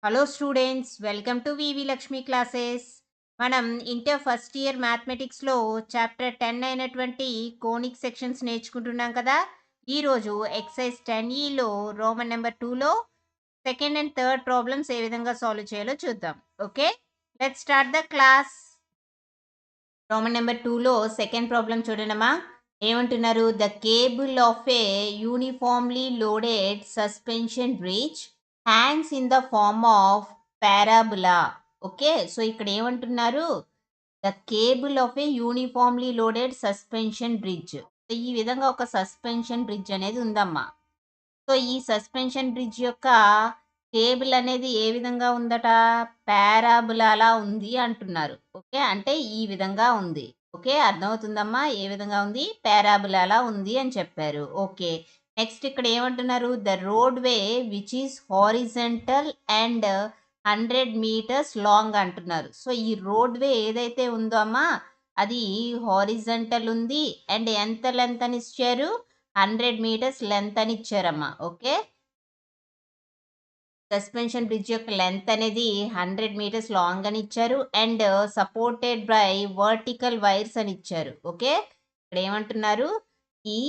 Hello students, welcome to VV Lakshmi classes. మనం inter first year మ్యాథమెటిక్స్లో chapter 10 అయినటువంటి conic sections నేర్చుకుంటున్నాం కదా. ఈరోజు ఎక్సైజ్ 10Eలో రోమన్ నెంబర్ 2లో సెకండ్ అండ్ థర్డ్ ప్రాబ్లమ్స్ ఏ విధంగా సాల్వ్ చేయాలో చూద్దాం. Okay, let's start the class. Roman number 2లో సెకండ్ ప్రాబ్లం చూడండమ్మా. ఏమంటున్నారు? The cable of a uniformly loaded suspension bridge hangs in the form of parabola. Okay, so ఇక్కడ ఏమంటున్నారు? The cable of a uniformly loaded suspension bridge. ఈ విధంగా ఒక suspension bridge అనేది ఉందమ్మా. సో ఈ సస్పెన్షన్ బ్రిడ్జ్ యొక్క కేబుల్ అనేది ఏ విధంగా ఉందట? పారాబులాలా ఉంది అంటున్నారు. ఓకే, అంటే ఈ విధంగా ఉంది. ఓకే, అర్థమవుతుందమ్మా ఏ విధంగా ఉంది? పారాబులాలా ఉంది అని చెప్పారు. ఓకే, నెక్స్ట్ ఇక్కడ ఏమంటున్నారు? The road way which is horizontal and 100 metres long అంటున్నారు. సో ఈ రోడ్ వే ఏదైతే ఉందో అమ్మా, అది హారిజంటల్ ఉంది అండ్ ఎంత లెంత్ అని ఇచ్చారు? 100 మీటర్స్ లెంత్ అని ఇచ్చారమ్మా. ఓకే, సస్పెన్షన్ బ్రిడ్జ్ యొక్క లెంత్ అనేది 100 మీటర్స్ లాంగ్ అని ఇచ్చారు and supported by vertical wires అని ఇచ్చారు. ఓకే, ఇక్కడ ఏమంటున్నారు? ఈ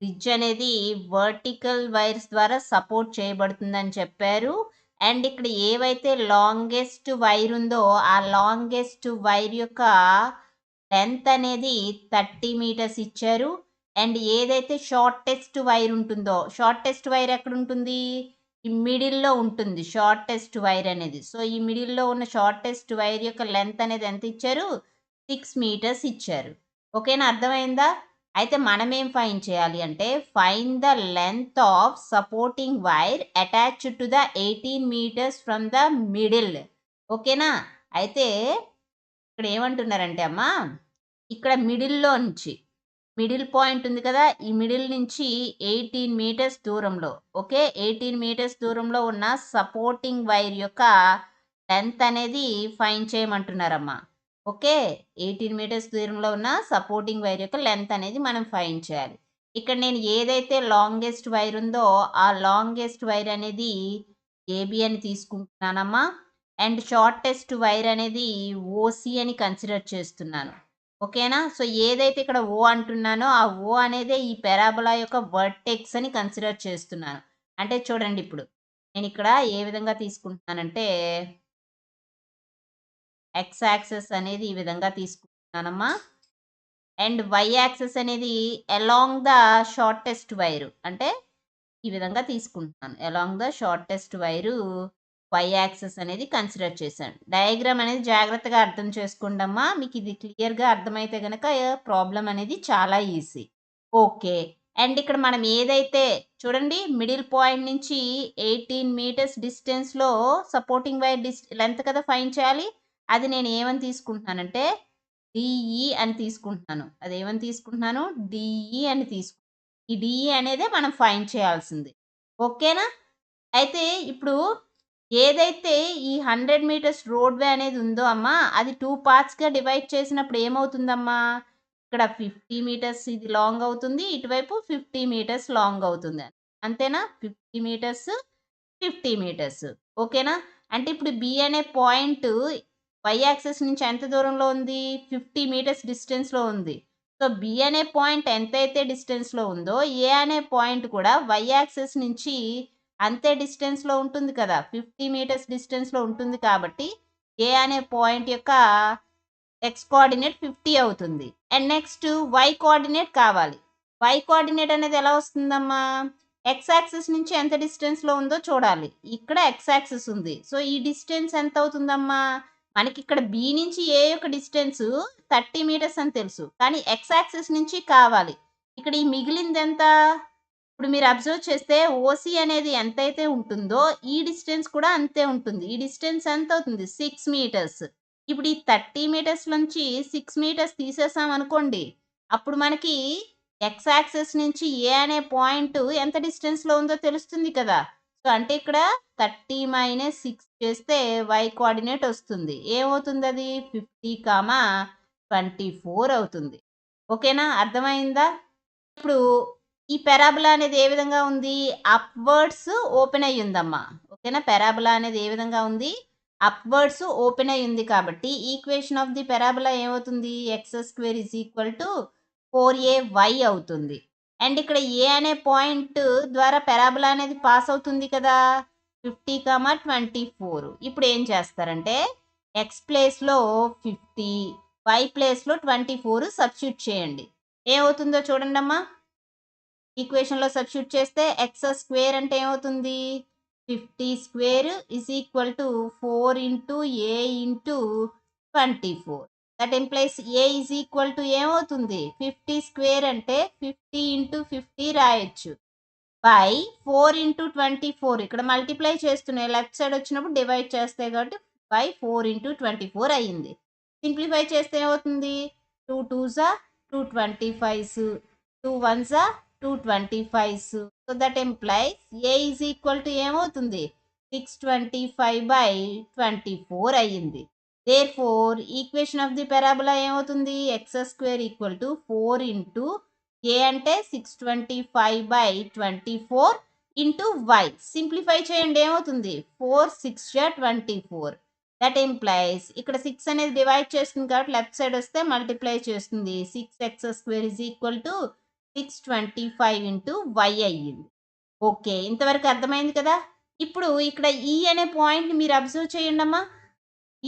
బ్రిడ్జ్ అనేది వర్టికల్ వైర్స్ ద్వారా సపోర్ట్ చేయబడుతుందని చెప్పారు. అండ్ ఇక్కడ ఏవైతే లాంగెస్ట్ వైర్ ఉందో ఆ లాంగెస్ట్ వైర్ యొక్క లెంత్ అనేది 30 మీటర్స్ ఇచ్చారు. అండ్ ఏదైతే షార్టెస్ట్ వైర్ ఉంటుందో, షార్టెస్ట్ వైర్ ఎక్కడ ఉంటుంది? ఈ మిడిల్లో ఉంటుంది షార్టెస్ట్ వైర్ అనేది. సో ఈ మిడిల్లో ఉన్న షార్టెస్ట్ వైర్ యొక్క లెంత్ అనేది ఎంత ఇచ్చారు? 6 మీటర్స్ ఇచ్చారు. ఓకేనా, అర్థమైందా? అయితే మనం ఏం ఫైండ్ చేయాలి అంటే, find the length of supporting wire attached to the 18 metres from the middle. ఓకేనా, అయితే ఇక్కడ ఏమంటున్నారంటే అమ్మా, ఇక్కడ మిడిల్లో నుంచి, మిడిల్ పాయింట్ ఉంది కదా, ఈ మిడిల్ నుంచి 18 మీటర్స్ దూరంలో, ఓకే 18 మీటర్స్ దూరంలో ఉన్న సపోర్టింగ్ వైర్ యొక్క లెంత్ అనేది ఫైండ్ చేయమంటున్నారమ్మా. ఓకే, 18 మీటర్స్ దూరంలో ఉన్న సపోర్టింగ్ వైర్ యొక్క లెంత్ అనేది మనం ఫైండ్ చేయాలి. ఇక్కడ నేను ఏదైతే లాంగెస్ట్ వైర్ ఉందో ఆ లాంగెస్ట్ వైర్ అనేది ఏబి అని తీసుకుంటున్నానమ్మా. అండ్ షార్టెస్ట్ వైర్ అనేది ఓసి అని కన్సిడర్ చేస్తున్నాను. ఓకేనా, సో ఏదైతే ఇక్కడ ఓ అంటున్నానో ఆ ఓ అనేది ఈ పారాబోలా యొక్క వర్టెక్స్ అని కన్సిడర్ చేస్తున్నాను. అంటే చూడండి, ఇప్పుడు నేను ఇక్కడ ఏ విధంగా తీసుకుంటున్నానంటే, ఎక్స్ యాక్సెస్ అనేది ఈ విధంగా తీసుకుంటున్నానమ్మా. అండ్ వై యాక్సెస్ అనేది అలాంగ్ ద షార్టెస్ట్ వైరు, అంటే ఈ విధంగా తీసుకుంటున్నాను. Along the shortest wire Y axis అనేది కన్సిడర్ చేశాను. డయాగ్రామ్ అనేది జాగ్రత్తగా అర్థం చేసుకోండమ్మా. మీకు ఇది క్లియర్గా అర్థమైతే కనుక ప్రాబ్లం అనేది చాలా ఈజీ. ఓకే, అండ్ ఇక్కడ మనం ఏదైతే చూడండి, మిడిల్ పాయింట్ నుంచి 18 మీటర్స్ డిస్టెన్స్లో సపోర్టింగ్ వైర్ లెంత్ కదా ఫైండ్ చేయాలి. అది నేను ఏమని తీసుకుంటున్నానంటే డిఈ అని తీసుకుంటున్నాను. అదేమని తీసుకుంటున్నాను? డిఈ అని తీసుకుంటున్నాను. ఈ డిఈ అనేదే మనం ఫైండ్ చేయాల్సింది. ఓకేనా, అయితే ఇప్పుడు ఏదైతే ఈ 100 మీటర్స్ రోడ్ వే అనేది ఉందో అమ్మా, అది 2 పార్ట్స్గా డివైడ్ చేసినప్పుడు ఏమవుతుందమ్మా, ఇక్కడ 50 మీటర్స్ ఇది లాంగ్ అవుతుంది, ఇటువైపు 50 మీటర్స్ లాంగ్ అవుతుంది. అంతేనా? 50 మీటర్స్ 50 మీటర్స్. ఓకేనా, అంటే ఇప్పుడు బి అనే పాయింట్ వై యాక్సెస్ నుంచి ఎంత దూరంలో ఉంది? 50 మీటర్స్ డిస్టెన్స్లో ఉంది. సో బి అనే పాయింట్ ఎంతైతే డిస్టెన్స్లో ఉందో ఏ అనే పాయింట్ కూడా వై యాక్సెస్ నుంచి అంతే డిస్టెన్స్లో ఉంటుంది కదా, 50 మీటర్స్ డిస్టెన్స్లో ఉంటుంది. కాబట్టి ఏ అనే పాయింట్ యొక్క ఎక్స్ కోఆర్డినేట్ 50 అవుతుంది. అండ్ నెక్స్ట్ వై కోఆర్డినేట్ కావాలి. వై కోఆర్డినేట్ అనేది ఎలా వస్తుందమ్మా? ఎక్స్ యాక్సిస్ నుంచి ఎంత డిస్టెన్స్లో ఉందో చూడాలి. ఇక్కడ ఎక్స్ యాక్సిస్ ఉంది, సో ఈ డిస్టెన్స్ ఎంత అవుతుందమ్మా? మనకి ఇక్కడ బి నుంచి ఏ యొక్క డిస్టెన్స్ 30 మీటర్స్ అని తెలుసు, కానీ ఎక్స్ యాక్సిస్ నుంచి కావాలి. ఇక్కడ ఈ మిగిలింది ఎంత? ఇప్పుడు మీరు అబ్జర్వ్ చేస్తే ఓసి అనేది ఎంతైతే ఉంటుందో ఈ డిస్టెన్స్ కూడా అంతే ఉంటుంది. ఈ డిస్టెన్స్ ఎంత అవుతుంది? 6 మీటర్స్. ఇప్పుడు ఈ 30 మీటర్స్ నుంచి 6 మీటర్స్ తీసేసాం అనుకోండి, అప్పుడు మనకి ఎక్స్ యాక్సెస్ నుంచి ఏ అనే పాయింట్ ఎంత డిస్టెన్స్లో ఉందో తెలుస్తుంది కదా. సో అంటే ఇక్కడ 30 - 6 చేస్తే వై కోఆర్డినేట్ వస్తుంది. ఏమవుతుంది అది? 50,24 అవుతుంది. ఓకేనా, అర్థమైందా? ఇప్పుడు ఈ పారాబోలా అనేది ఏ విధంగా ఉంది? అప్వర్డ్స్ ఓపెన్ అయ్యి ఉందమ్మా. ఓకేనా? పారాబోలా అనేది ఏ విధంగా ఉంది? అప్వర్డ్స్ ఓపెన్ అయి ఉంది కాబట్టి ఈక్వేషన్ ఆఫ్ ది పారాబోలా ఏమవుతుంది? x² = 4ay అవుతుంది. అండ్ ఇక్కడ ఏ అనే పాయింట్ ద్వారా పారాబోలా అనేది పాస్ అవుతుంది కదా, 50, 24. ఇప్పుడు ఏం చేస్తారంటే x ప్లేస్లో 50, y ప్లేస్లో 24 సబ్స్టిట్యూట్ చేయండి. ఏమవుతుందో చూడండి అమ్మా. ఈక్వేషన్లో సబ్స్టిట్యూట్ చేస్తే x² అంటే ఏమవుతుంది? 50² = 4 × a × 24. దట్ ఇంప్లైస్ a ఏమవుతుంది? 50² అంటే 50 × 50 రాయొచ్చు. బై 4 × 24 ఇక్కడ మల్టిప్లై చేస్తున్నాయి, లెఫ్ట్ సైడ్ వచ్చినప్పుడు డివైడ్ చేస్తాయి కాబట్టి బై 4 × 24 అయ్యింది. సింప్లిఫై చేస్తే ఏమవుతుంది? 2 2s 2 25s, 2 1s 2 25s. So that implies a ఏమవుతుంది? 625/24 అయ్యింది. Therefore equation of the parabola ఏమవుతుంది? x² = 4 × a అంటే 625/24 ఇంటూ y. సింప్లిఫై చేయండి, ఏమవుతుంది? 4 6 24. దట్ ఇంప్లైస్ ఇక్కడ 6 అనేది డివైడ్ చేస్తుంది కాబట్టి లెఫ్ట్ సైడ్ వస్తే మల్టిప్లై చేస్తుంది. 6x² = 625 × y అయ్యింది. ఓకే, ఇంతవరకు అర్థమైంది కదా? ఇప్పుడు ఇక్కడ ఈ అనే పాయింట్ మీరు అబ్జర్వ్ చేయండి అమ్మా.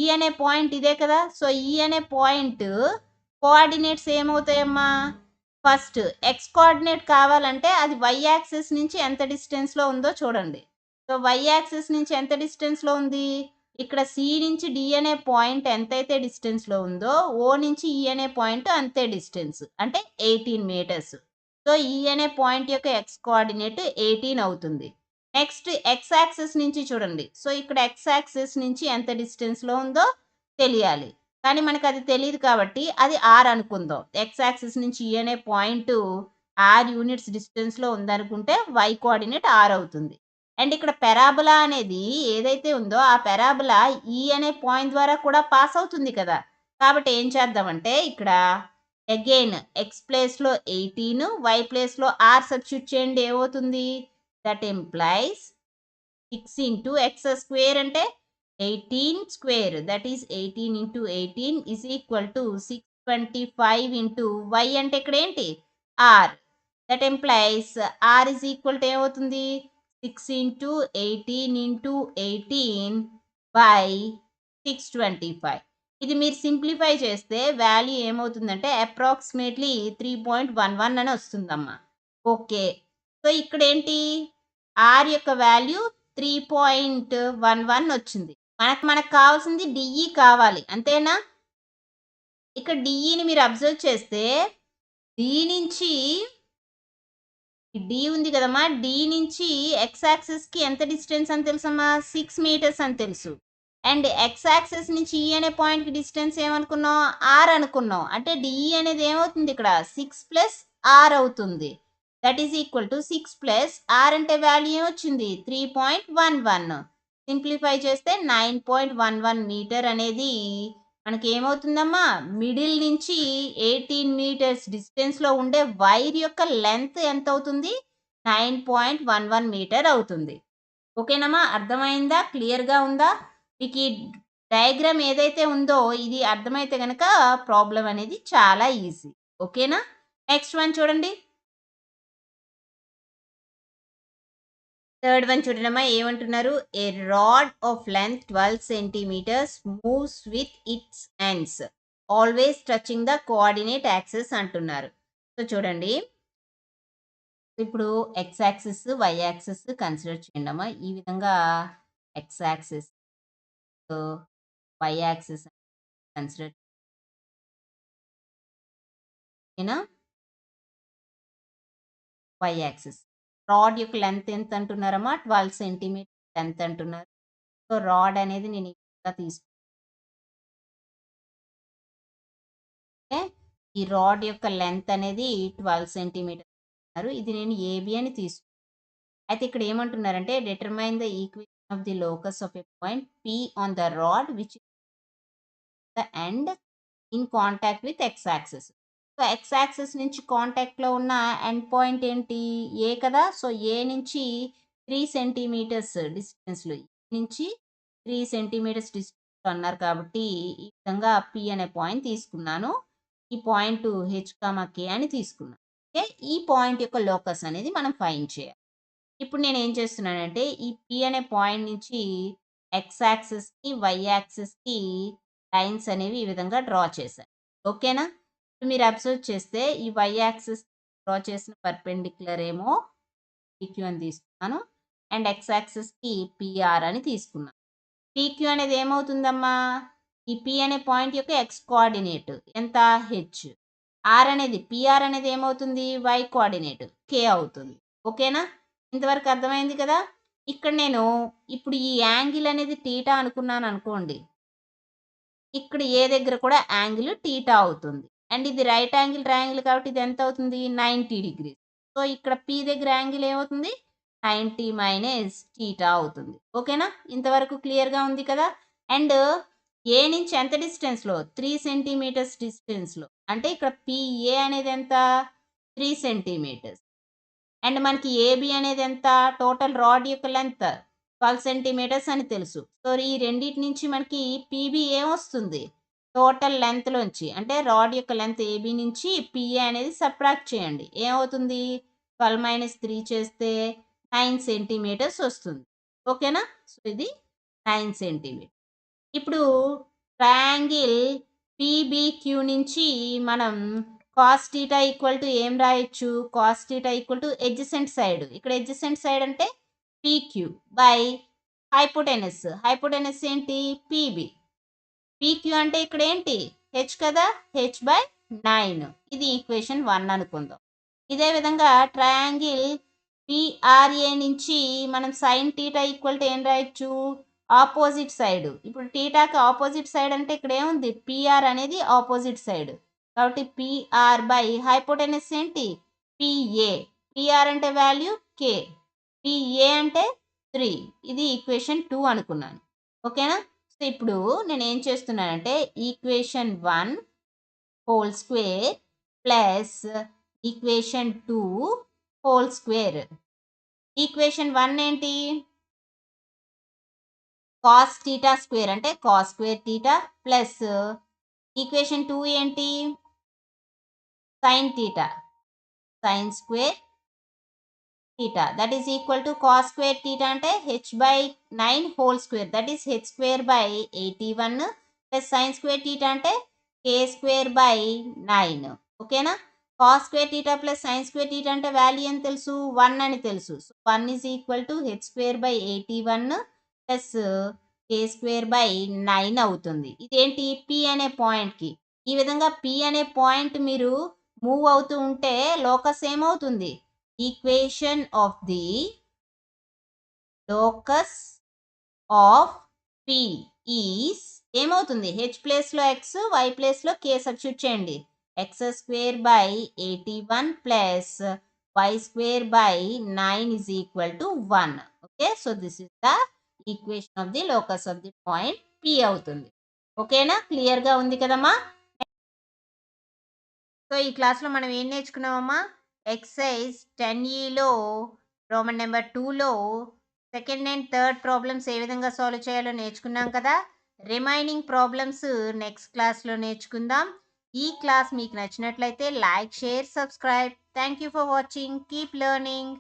ఈ అనే పాయింట్ ఇదే కదా. సో ఈ అనే పాయింట్ కోఆర్డినేట్స్ ఏమవుతాయమ్మా? ఫస్ట్ ఎక్స్ కోఆర్డినేట్ కావాలంటే అది y యాక్సిస్ నుంచి ఎంత డిస్టెన్స్లో ఉందో చూడండి. సో y యాక్సిస్ నుంచి ఎంత డిస్టెన్స్లో ఉంది? ఇక్కడ C నుంచి D అనే పాయింట్ ఎంతైతే డిస్టెన్స్లో ఉందో O నుంచి E అనే పాయింట్ అంతే డిస్టెన్స్, అంటే 18 మీటర్స్. సో ఈ అనే పాయింట్ యొక్క ఎక్స్ కోఆర్డినేట్ 18 అవుతుంది. నెక్స్ట్ ఎక్స్ యాక్సిస్ నుంచి చూడండి. సో ఇక్కడ ఎక్స్ యాక్సిస్ నుంచి ఎంత డిస్టెన్స్లో ఉందో తెలియాలి, కానీ మనకు అది తెలియదు కాబట్టి అది ఆర్ అనుకుందాం. ఎక్స్ యాక్సిస్ నుంచి ఈ అనే పాయింట్ ఆర్ యూనిట్స్ డిస్టెన్స్లో ఉందనుకుంటే వై కోఆర్డినేట్ ఆర్ అవుతుంది. అండ్ ఇక్కడ పారాబోలా అనేది ఏదైతే ఉందో ఆ పారాబోలా ఈ అనే పాయింట్ ద్వారా కూడా పాస్ అవుతుంది కదా. కాబట్టి ఏం చేద్దామంటే ఇక్కడ అగైన్ ఎక్స్ ప్లేస్లో 18, వై ప్లేస్లో ఆర్ సబ్స్టిట్యూట్ చేయండి. ఏమవుతుంది? దట్ ఎంప్లైస్ 6 × x² అంటే 18², దట్ ఈస్ 18 × 18 = 625 × y అంటే ఇక్కడ ఏంటి? r. దట్ ఎంప్లైస్ r ఏమవుతుంది? 6 × 18 × 18 బై 625. ఇది మీరు సింప్లిఫై చేస్తే వాల్యూ ఏమవుతుందంటే అప్రాక్సిమేట్లీ 3.11 అని వస్తుందమ్మా. ఓకే, సో ఇక్కడ ఏంటి? ఆర్ యొక్క వాల్యూ 3.11 వచ్చింది. మనకు కావాల్సింది డిఈ కావాలి, అంతేనా? ఇక్కడ డిఈని మీరు అబ్జర్వ్ చేస్తే డి నుంచి డి ఉంది కదమ్మా, డి నుంచి ఎక్స్ యాక్సిస్కి ఎంత డిస్టెన్స్ అని తెలుసమ్మా? 6 మీటర్స్ అని తెలుసు. అండ్ ఎక్స్ యాక్సిస్ నుంచి ఈ అనే పాయింట్కి డిస్టెన్స్ ఏమనుకున్నాం? ఆర్ అనుకున్నాం. అంటే డిఈ అనేది ఏమవుతుంది? ఇక్కడ 6 + r అవుతుంది. That is equal to 6 + r అంటే వాల్యూ ఏమొచ్చింది? 3.11. సింప్లిఫై చేస్తే 9.11 మీటర్ అనేది మనకి ఏమవుతుందమ్మా? మిడిల్ నుంచి 18 మీటర్స్ డిస్టెన్స్లో ఉండే వైర్ యొక్క లెంత్ ఎంత అవుతుంది? 9.11 మీటర్ అవుతుంది. ఓకేనమ్మా, అర్థమైందా? క్లియర్గా ఉందా? మీకు ఈ డయాగ్రామ్ ఏదైతే ఉందో ఇది అర్థమైతే కనుక ప్రాబ్లం అనేది చాలా ఈజీ. ఓకేనా? నెక్స్ట్ వన్ చూడండి. థర్డ్ వన్ చూడమ్మా, ఏమంటున్నారు? A rod of length 12 centimeters moves with its ends always touching the coordinate axis అంటున్నారు. సో చూడండి, ఇప్పుడు X axis Y axis consider చేయండి అమ్మా. ఈ విధంగా X axis Y axis consider ఓకేనా. వై యాక్సిస్ రాడ్ యొక్క లెంత్ ఎంత అంటున్నారమ్మా? 12 సెంటీమీటర్ లెంత్ అంటున్నారు. సో రాడ్ అనేది నేను ఇంకా తీసుకుంటే ఈ రాడ్ యొక్క లెంత్ అనేది 12 సెంటీమీటర్ అన్నారు. ఇది నేను ఏబి అని తీసుకున్నాను. అయితే ఇక్కడ ఏమంటున్నారంటే determine the equation of the locus of a point P on the rod which the end in contact with X axis. So X axis నుంచి కాంటాక్ట్లో ఉన్న ఎండ్ పాయింట్ ఏంటి? ఏ కదా. సో ఏ నుంచి 3 సెంటీమీటర్స్ డిస్టెన్స్‌లో నుంచి 3 సెంటీమీటర్స్ డిస్టెన్స్‌లో అన్నారు కాబట్టి, ఈ విధంగా పి అనే పాయింట్ తీసుకున్నాను. ఈ పాయింట్ హెచ్, కే అని తీసుకున్నాను. ఓకే. ఈ పాయింట్ యొక్క లోకస్ అనేది మనం ఫైండ్ చేయాలి. ఇప్పుడు నేనేం చేస్తున్నానంటే, ఈ పి అనే పాయింట్ నుంచి ఎక్స్ యాక్సిస్‌కి, వై యాక్సిస్‌కి లైన్స్ అనేవి ఈ విధంగా డ్రా చేశాను. ఓకేనా? ఇప్పుడు మీరు అబ్జర్వ్ చేస్తే ఈ వై యాక్సిస్ డ్రా చేసిన పర్పెండిక్యులర్ ఏమో పీక్యూ అని తీసుకున్నాను. అండ్ ఎక్స్ యాక్సిస్‌కి పీఆర్ అని తీసుకున్నాను. పీక్యూ అనేది ఏమవుతుందమ్మా? ఈ పి అనే పాయింట్ యొక్క ఎక్స్ కోఆర్డినేట్ ఎంత? హెచ్. ఆర్ అనేది పీఆర్ అనేది ఏమవుతుంది? వై కోఆర్డినేట్ కే అవుతుంది. ఓకేనా? ఇంతవరకు అర్థమైంది కదా? ఇక్కడ నేను ఇప్పుడు ఈ యాంగిల్ అనేది టీటా అనుకున్నాను అనుకోండి. ఇక్కడ ఏ దగ్గర కూడా యాంగిల్ టీటా అవుతుంది. అండ్ ఇది రైట్ యాంగిల్ ట్రయాంగిల్ కాబట్టి ఇది ఎంత అవుతుంది? 90 డిగ్రీస్. సో, ఇక్కడ పి దగ్గర యాంగిల్ ఏమవుతుంది? 90 మైనస్ టీటా అవుతుంది. ఓకేనా? ఇంతవరకు క్లియర్‌గా ఉంది కదా? అండ్ ఏ నుంచి ఎంత డిస్టెన్స్‌లో? 3 సెంటీమీటర్స్ డిస్టెన్స్‌లో. అంటే ఇక్కడ పిఏ అనేది ఎంత? 3 సెంటీమీటర్స్. అండ్ మనకి ఏబీ అనేది ఎంత? టోటల్ రాడ్ యొక్క లెంత్ 12 సెంటీమీటర్స్ అని తెలుసు. సో, ఈ రెండిటి నుంచి మనకి పీబీ ఏమొస్తుంది? టోటల్ లెంత్‌లోంచి అంటే రాడ్ యొక్క లెంత్ ఏబీ నుంచి పిఏ అనేది సబ్ట్రాక్ట్ చేయండి. ఏమవుతుంది? 12 - 3 చేస్తే 9 సెంటీమీటర్స్ వస్తుంది. ఓకేనా? సో, ఇది 9 సెంటీమీటర్. ఇప్పుడు ట్రయాంగిల్ పీబీక్యూ నుంచి మనం కాస్ థీటా ఈక్వల్ టు ఏం రాయొచ్చు? Cos theta equal to adjacent side. ఇక్కడ ఎడ్జసెంట్ సైడ్ అంటే పీక్యూ బై హైపోటెనస్. హైపోటెనస్ ఏంటి? పీబీ. పీక్యూ అంటే ఇక్కడ ఏంటి? హెచ్ కదా? H by 9. ఇది ఈక్వేషన్ 1 అనుకుందాం. ఇదే విధంగా ట్రయాంగిల్ పిఆర్ఏ నుంచి మనం సైన్ థీటా ఈక్వల్ టు ఏం రాయొచ్చు? Opposite side. ఇప్పుడు థీటాకి ఆపోజిట్ సైడ్ అంటే ఇక్కడ ఏముంది? పిఆర్ అనేది ఆపోజిట్ సైడ్. కాబట్టి పిఆర్ బై హైపోటెనస్ ఏంటి? పిఏ. పిఆర్ అంటే వాల్యూ కే. పిఏ అంటే 3. ఇది ఈక్వేషన్ 2 అనుకున్నాను. ఓకేనా? సో, ఇప్పుడు నేనేం చేస్తున్నానంటే equation 1 whole square plus equation 2 whole square. Equation 1 ఏంటి? కాస్ థీటా స్క్వేర్ అంటే cos square theta plus equation 2 ఏంటి? Sine theta. Sine square theta that is equal to cos square theta అంటే H by 9 whole square that is H square by 81 plus sine square theta అంటే K square by 9. ఓకేనా? Cos square theta plus sine square theta అంటే value ఎంత తెలుసు? 1 అని తెలుసు. So, 1 is equal to H square by 81 plus K square by 9 అవుతుంది. ఇదేంటి? P అనే పాయింట్‌కి. ఈ విధంగా పి అనే పాయింట్ మీరు మూవ్ అవుతూ ఉంటే లోకస్ ఏమవుతుంది? Equation of the locus of P is ఏమవుతుంది? హెచ్ ప్లేస్‌లో ఎక్స్, వై ప్లేస్‌లో కే సబ్స్టిట్యూట్ చేయండి. X square by 81 plus Y square by 9 is equal to 1. Okay. So, this is the equation of the locus of the point P అవుతుంది. ఓకేనా? క్లియర్‌గా ఉంది కదమ్మా? So, ఈ క్లాస్‌లో మనం ఏం నేర్చుకున్నామమ్మా? ఎక్సర్సైజ్ 10ఈలో రోమన్ నెంబర్ 2లో సెకండ్ అండ్ థర్డ్ ప్రాబ్లమ్స్ ఏ విధంగా సాల్వ్ చేయాలో నేర్చుకున్నాం కదా! రిమైనింగ్ ప్రాబ్లమ్స్ నెక్స్ట్ క్లాస్‌లో నేర్చుకుందాం. ఈ క్లాస్ మీకు నచ్చినట్లయితే like, share, subscribe. Thank you for watching. Keep learning.